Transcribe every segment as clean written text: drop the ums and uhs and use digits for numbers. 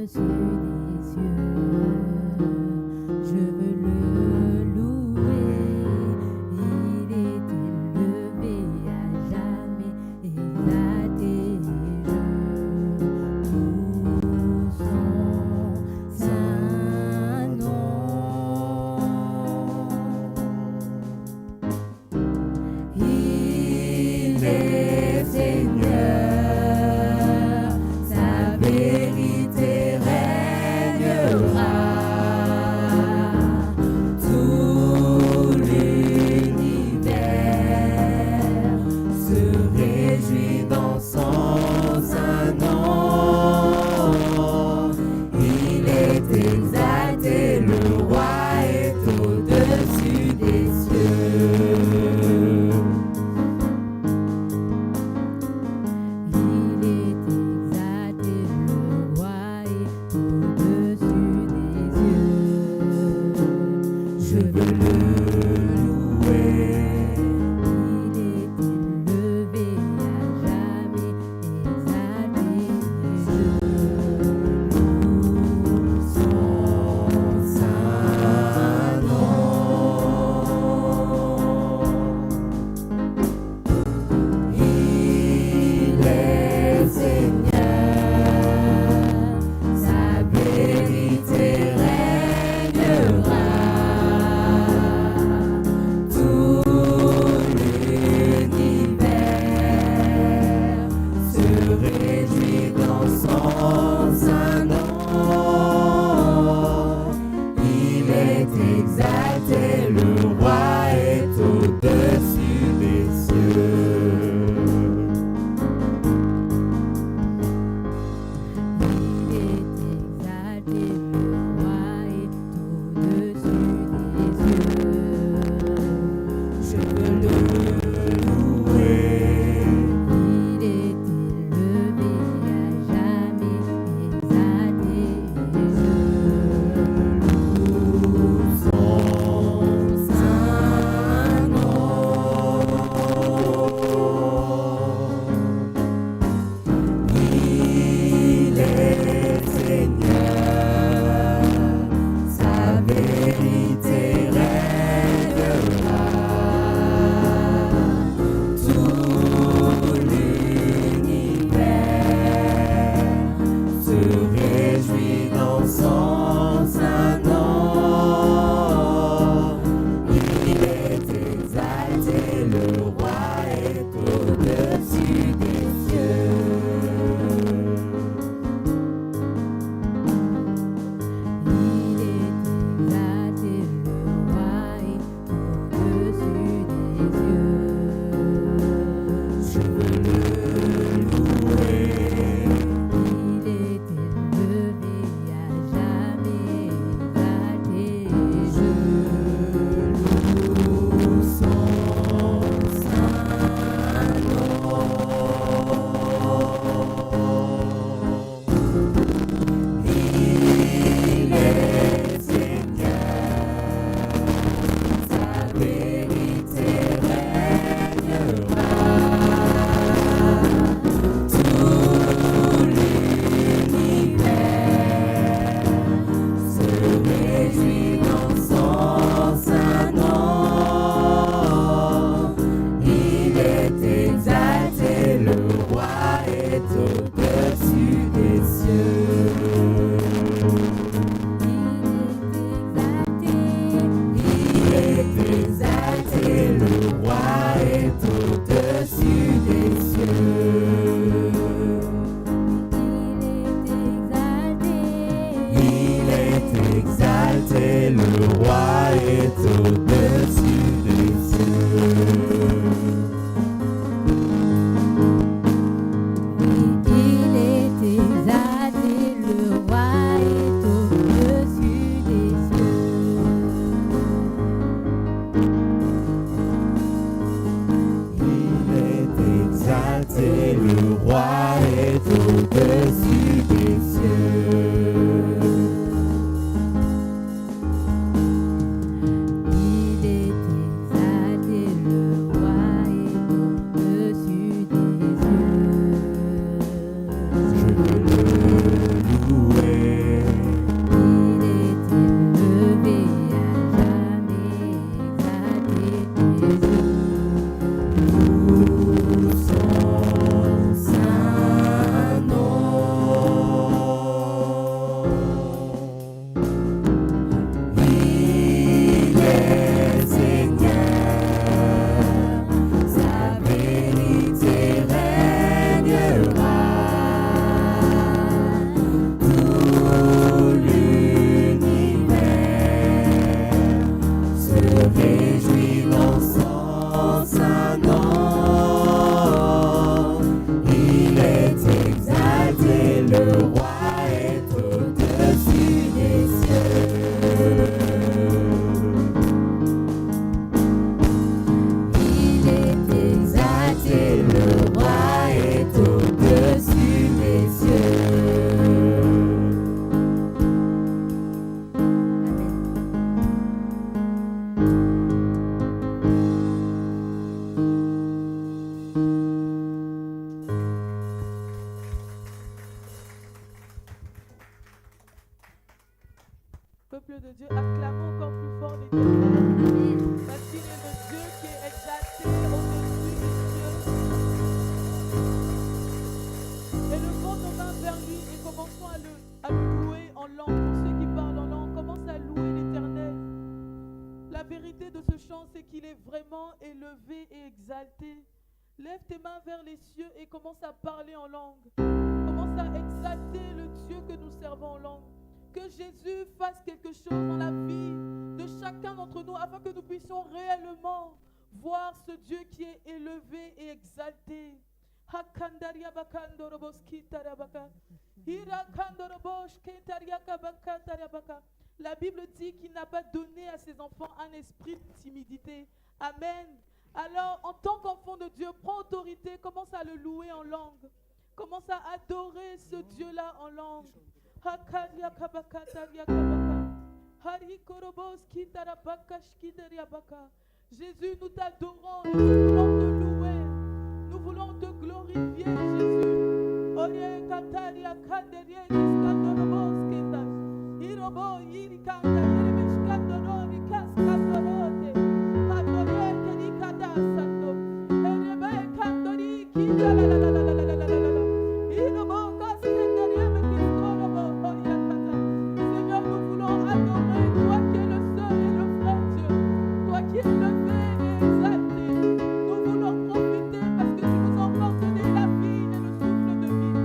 Je veux le louer. peuple de Dieu, acclamons encore plus fort l'Éternel. Parce qu'il est le Dieu qui est exalté au-dessus des cieux. Élevons nos mains vers lui et commençons à le louer en langue. Pour ceux qui parlent en langue, commencent à louer l'Éternel. La vérité de ce chant, c'est qu'il est vraiment élevé et exalté. Lève tes mains vers les cieux et commence à parler en langue. Commence à exalter le Dieu que nous servons en langue. Que Jésus fasse quelque chose dans la vie de chacun d'entre nous afin que nous puissions réellement voir ce Dieu qui est élevé et exalté. La Bible dit qu'il n'a pas donné à ses enfants un esprit de timidité. Amen. Alors, en tant qu'enfant de Dieu, prends autorité, commence à le louer en langue. Commence à adorer ce Dieu-là en langue. Jésus, nous t'adorons et nous voulons te louer. Nous voulons te glorifier, Jésus. Seigneur, nous voulons adorer toi qui es le seul et le vrai Dieu, toi qui es levé et exalté. Nous voulons profiter parce que tu nous as encore donné la vie et le souffle de vie.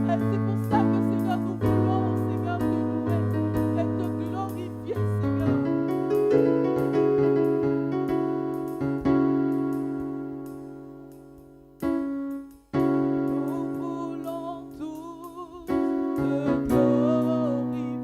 Et c'est pour ça que, Seigneur, nous voulons, Seigneur, te louer et te glorifier, Seigneur. Nous voulons tous te glorifier.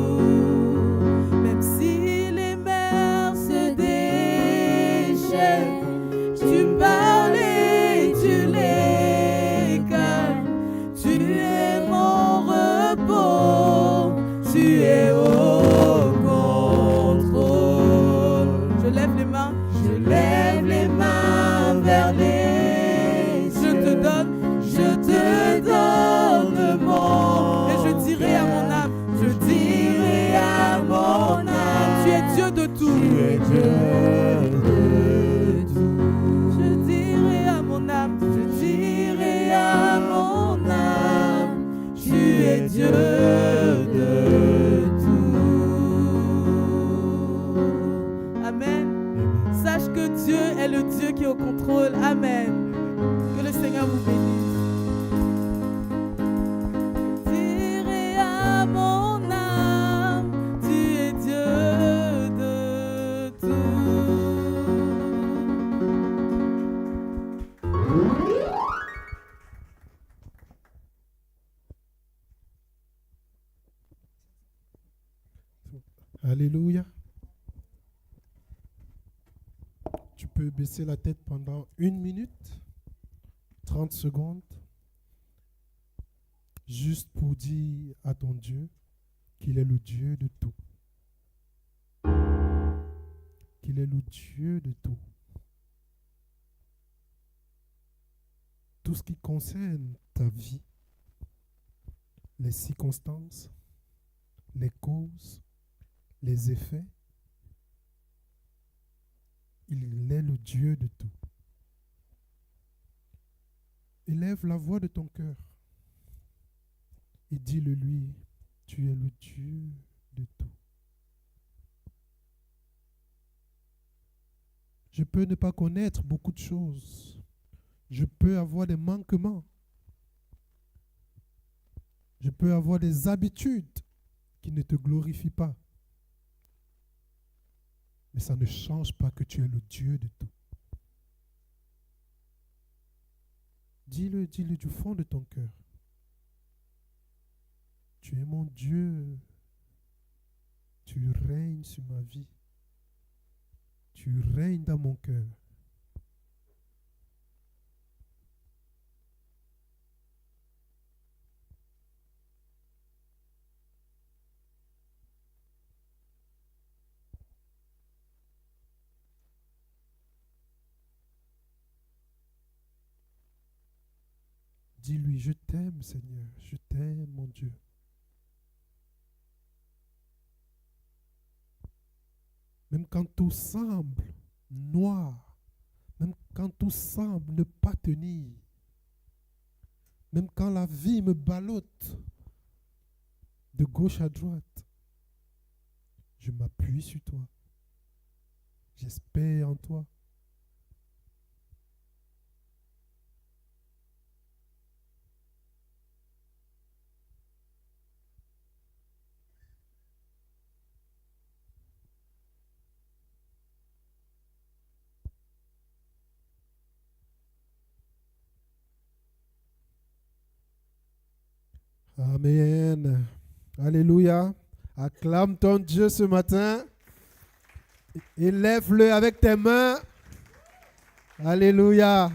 es Dieu de tout. Amen. Sache que Dieu est le Dieu qui est au contrôle. Amen. Que le Seigneur vous bénisse. Dirai à mon âme, tu es Dieu de tout. Alléluia. Tu peux baisser la tête pendant 1 minute, 30 secondes, juste pour dire à ton Dieu qu'il est le Dieu de tout. Qu'il est le Dieu de tout. Tout ce qui concerne ta vie, les circonstances, les causes, les effets, il est le Dieu de tout. Élève la voix de ton cœur et dis-le lui, tu es le Dieu de tout. Je peux ne pas connaître beaucoup de choses. Je peux avoir des manquements. Je peux avoir des habitudes qui ne te glorifient pas. Mais ça ne change pas que tu es le Dieu de tout. Dis-le du fond de ton cœur. Tu es mon Dieu. Tu règnes sur ma vie. Tu règnes dans mon cœur. Dis-lui, je t'aime Seigneur, je t'aime mon Dieu. Même quand tout semble noir, même quand tout semble ne pas tenir, même quand la vie me ballotte de gauche à droite, je m'appuie sur toi. J'espère en toi. Amen. Alléluia. Acclame ton Dieu ce matin. Élève-le avec tes mains. Alléluia.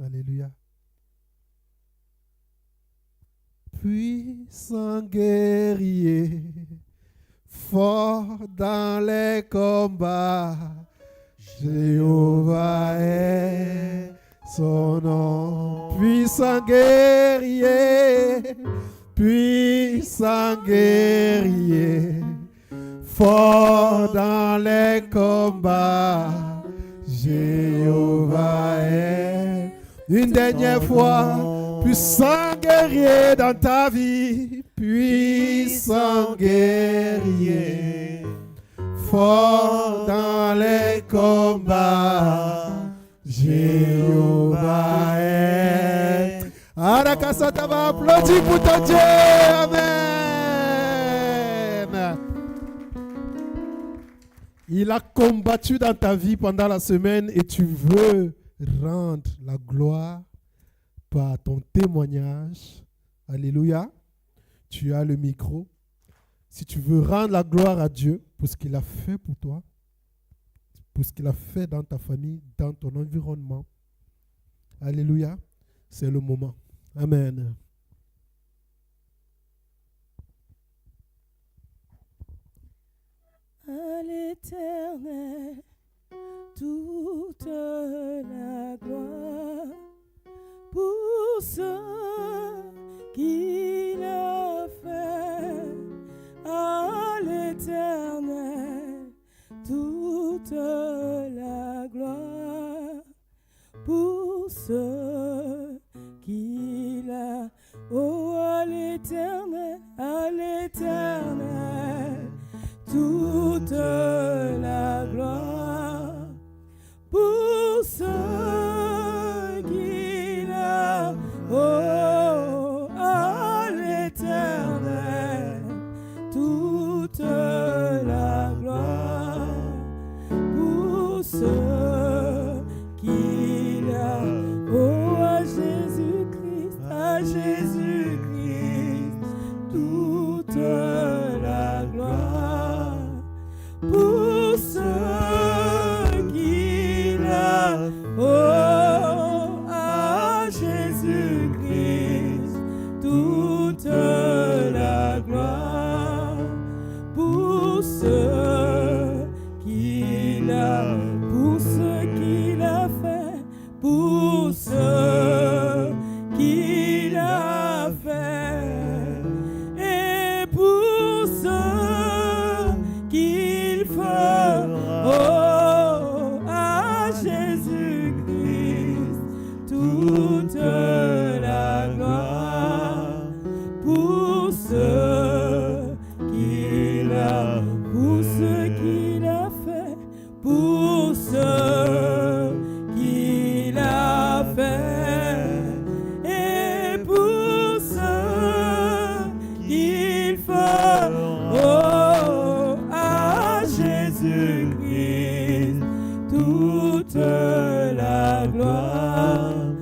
Alléluia. Puissant guerrier, fort dans les combats, Jéhovah est son nom. Puissant guerrier, puissant guerrier, fort dans les combats, Jéhovah est. Une dernière fois, puissant guerrier dans ta vie, puissant guerrier, fort dans les combats, Jéhovah est. Arakasata va applaudir pour ton Dieu. Amen. Il a combattu dans ta vie pendant la semaine et tu veux rendre la gloire par ton témoignage. Alléluia. Tu as le micro. Si tu veux rendre la gloire à Dieu pour ce qu'il a fait pour toi, pour ce qu'il a fait dans ta famille, dans ton environnement. Alléluia. C'est le moment. Amen. À l'Éternel, toute la gloire pour ce qu'il a fait. À l'Éternel, toute la gloire pour qu'il a. Oh, à Jésus-Christ, toute la gloire pour ce qu'il a. Oh, à Jésus-Christ, toute la gloire pour ce qu'il a, pour ce qu'il a fait, pour ce qu'il a fait, et pour ce qu'il fera. Oh, à Jésus-Christ, toute la gloire pour ce qu'il a, pour ce qu'il a fait, pour ce qu'il a fait, et pour ce qu'il fera. Oh, à Jésus-Christ, toute la gloire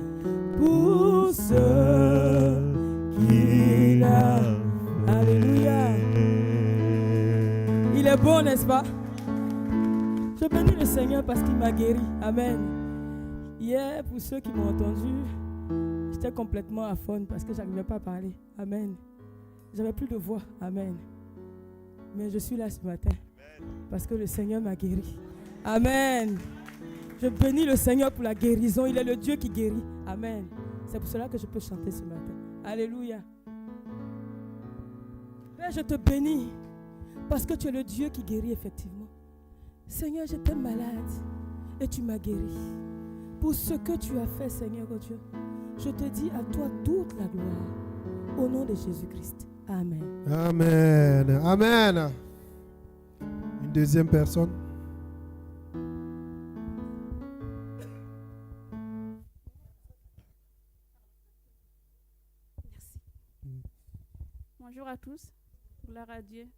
pour ce qu'il a. Alléluia. Il est bon, n'est-ce pas? Je bénis le Seigneur parce qu'il m'a guéri. Amen. Hier, pour ceux qui m'ont entendu, j'étais complètement aphone parce que je n'arrivais pas à parler. Amen. J'avais plus de voix. Amen. Mais je suis là ce matin parce que le Seigneur m'a guéri. Amen. Je bénis le Seigneur pour la guérison. Il est le Dieu qui guérit. Amen. C'est pour cela que je peux chanter ce matin. Alléluia. Père, je te bénis parce que tu es le Dieu qui guérit effectivement. Seigneur, j'étais malade et tu m'as guéri. Pour ce que tu as fait, Seigneur oh Dieu, je te dis à toi toute la gloire. Au nom de Jésus-Christ. Amen. Amen. Amen. Une deuxième personne. Merci. Bonjour à tous. Gloire à Dieu.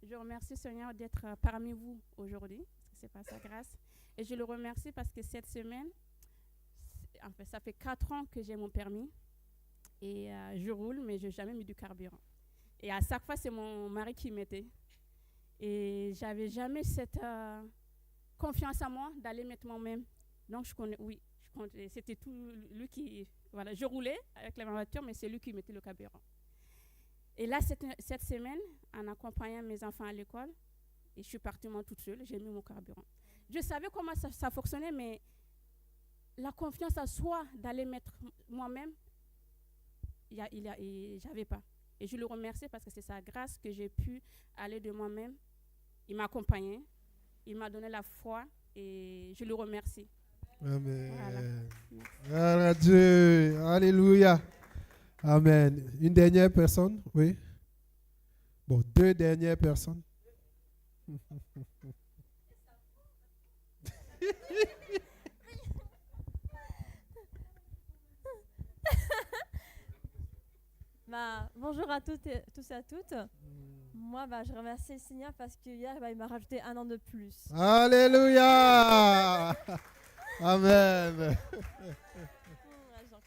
Je remercie Seigneur d'être parmi vous aujourd'hui. C'est par sa grâce. Et je le remercie parce que cette semaine, en fait, ça fait 4 ans que j'ai mon permis. Et je roule, mais je n'ai jamais mis du carburant. Et à chaque fois, c'est mon mari qui mettait. Et je n'avais jamais cette confiance en moi d'aller mettre moi-même. Donc, c'était tout lui qui... Voilà, je roulais avec la voiture, mais c'est lui qui mettait le carburant. Et là, cette semaine, en accompagnant mes enfants à l'école, et je suis partie moi toute seule, j'ai mis mon carburant. Je savais comment ça fonctionnait, mais la confiance en soi d'aller mettre moi-même, j'avais pas. Et je le remercie parce que c'est sa grâce que j'ai pu aller de moi-même. Il m'a accompagné, il m'a donné la foi et je le remercie. Amen. Voilà. Gloire à Dieu. Alléluia. Amen. Une dernière personne? Oui. Bon, 2 dernières personnes. Bonjour à toutes et tous et à toutes. Moi, je remercie le Seigneur parce qu'hier, il m'a rajouté 1 an de plus. Alléluia. Amen.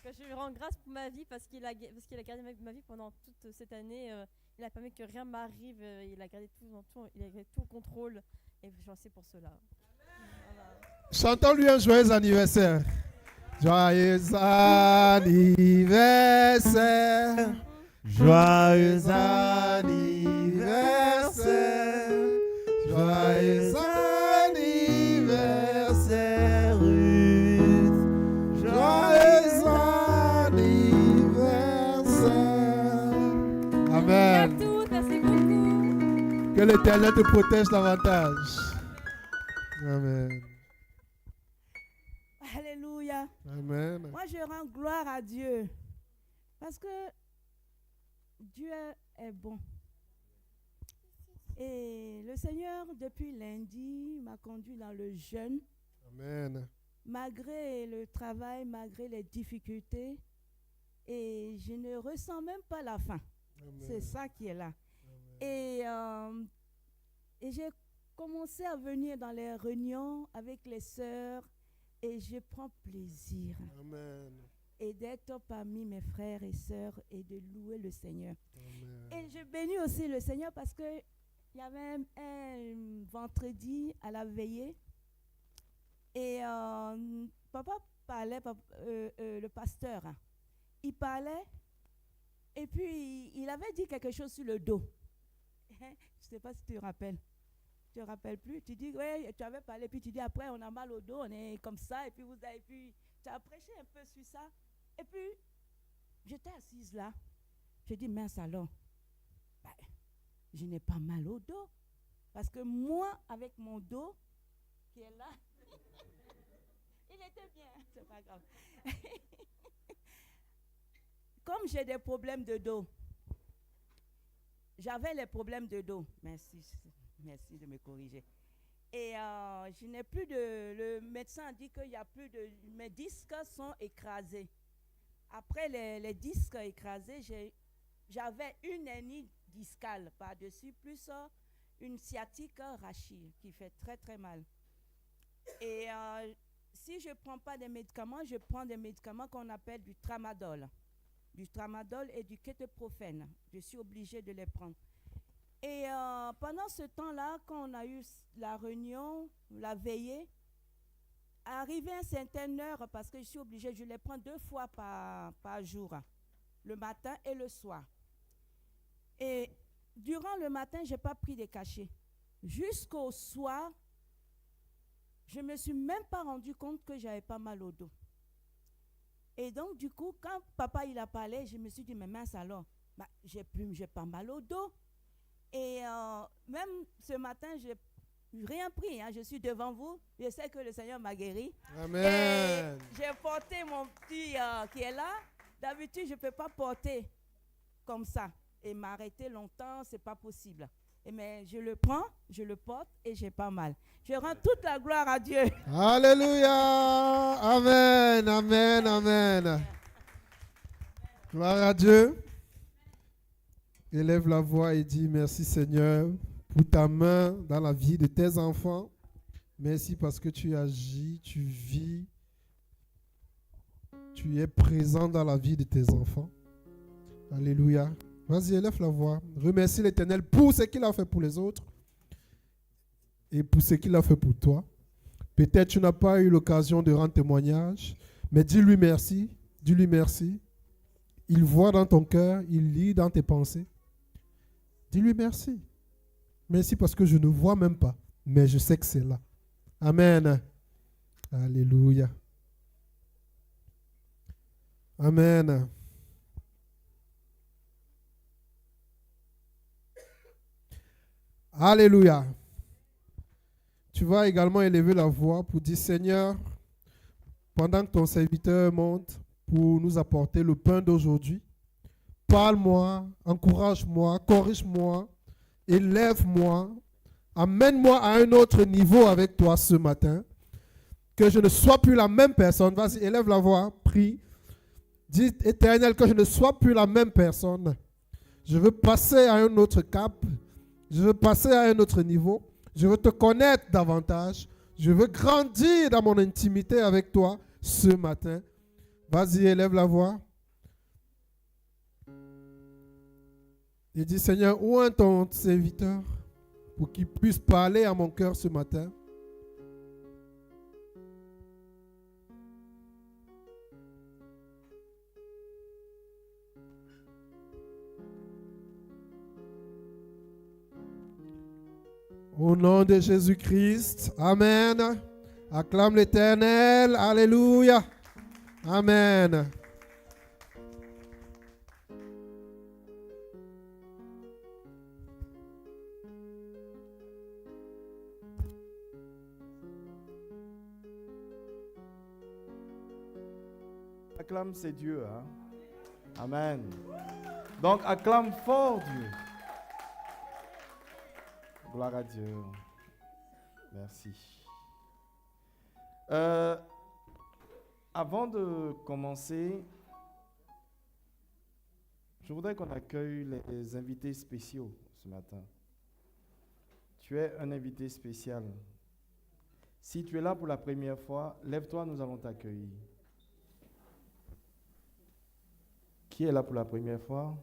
Je lui rends grâce pour ma vie parce qu'il a gardé ma vie pendant toute cette année. Il a permis que rien m'arrive. Il a gardé il a gardé tout au contrôle. Et j'en sais pour cela. Voilà. Chantons-lui un joyeux anniversaire. Joyeux anniversaire. Joyeux anniversaire. Joyeux anniversaire, Ruth. Joyeux anniversaire. Amen. Merci beaucoup. Que l'Éternel te protège davantage. Amen. Alléluia. Amen. Moi, je rends gloire à Dieu. Parce que Dieu est bon. Et le Seigneur, depuis lundi, m'a conduit dans le jeûne. Amen. Malgré le travail, malgré les difficultés. Et je ne ressens même pas la faim. Amen. C'est ça qui est là. Amen. Et j'ai commencé à venir dans les réunions avec les sœurs. Et je prends plaisir Amen. et d'être parmi mes frères et sœurs et de louer le Seigneur. Amen. Et je bénis aussi le Seigneur parce que il y avait un vendredi à la veillée et papa parlait, le pasteur, hein, il parlait et puis il avait dit quelque chose sur le dos. Je ne sais pas si tu te rappelles. Tu ne te rappelles plus? Tu dis, oui, tu avais parlé, puis tu dis, après, on a mal au dos, on est comme ça, et puis tu as prêché un peu sur ça. Et puis, j'étais assise là. Je dis, mince alors, ben, je n'ai pas mal au dos. Parce que moi, avec mon dos, qui est là, il était bien, c'est pas grave. Comme j'ai des problèmes de dos, j'avais les problèmes de dos. Merci de me corriger. Et je n'ai plus de... Le médecin a dit qu'il n'y a plus de... Mes disques sont écrasés. Après les disques écrasés, j'avais une hernie discale par-dessus, plus une sciatique rachis qui fait très très mal. Et si je ne prends pas des médicaments, je prends des médicaments qu'on appelle du tramadol. Du tramadol et du kétoprophène. Je suis obligée de les prendre. Et pendant ce temps-là, quand on a eu la réunion, la veillée, arrivé à une certaine heure, parce que je suis obligée, je les prends 2 fois par jour, le matin et le soir. Et durant le matin, je n'ai pas pris de cachet. Jusqu'au soir, je ne me suis même pas rendu compte que j'avais pas mal au dos. Et donc, du coup, quand papa il a parlé, je me suis dit, mais mince alors, bah, j'ai pas mal au dos. Et même ce matin, je n'ai rien pris. Hein, je suis devant vous. Je sais que le Seigneur m'a guéri. Amen. Et j'ai porté mon petit qui est là. D'habitude, je ne peux pas porter comme ça. Et m'arrêter longtemps, ce n'est pas possible. Mais je le prends, je le porte et j'ai pas mal. Je rends toute la gloire à Dieu. Alléluia. Amen. Amen. Amen. Gloire à Dieu. Élève la voix et dis merci Seigneur pour ta main dans la vie de tes enfants. Merci parce que tu agis, tu vis, tu es présent dans la vie de tes enfants. Alléluia. Vas-y, élève la voix. Remercie l'Éternel pour ce qu'il a fait pour les autres et pour ce qu'il a fait pour toi. Peut-être tu n'as pas eu l'occasion de rendre témoignage, mais dis-lui merci. Dis-lui merci. Il voit dans ton cœur, il lit dans tes pensées. Dis-lui merci. Merci parce que je ne vois même pas, mais je sais que c'est là. Amen. Alléluia. Amen. Alléluia. Tu vas également élever la voix pour dire, Seigneur, pendant que ton serviteur monte pour nous apporter le pain d'aujourd'hui, parle-moi, encourage-moi, corrige-moi, élève-moi, amène-moi à un autre niveau avec toi ce matin, que je ne sois plus la même personne. Vas-y, élève la voix, prie. Dis, Éternel, que je ne sois plus la même personne. Je veux passer à un autre cap. Je veux passer à un autre niveau. Je veux te connaître davantage. Je veux grandir dans mon intimité avec toi ce matin. Vas-y, élève la voix. Et dis, Seigneur, où est ton serviteur pour qu'il puisse parler à mon cœur ce matin? Au nom de Jésus-Christ, Amen. Acclame l'Éternel, Alléluia. Amen. Acclame, c'est Dieu. Hein? Amen. Donc, acclame fort Dieu. Gloire à Dieu. Merci. Avant de commencer, je voudrais qu'on accueille les invités spéciaux ce matin. Tu es un invité spécial. Si tu es là pour la première fois, lève-toi, nous allons t'accueillir. Qui est là pour la première fois?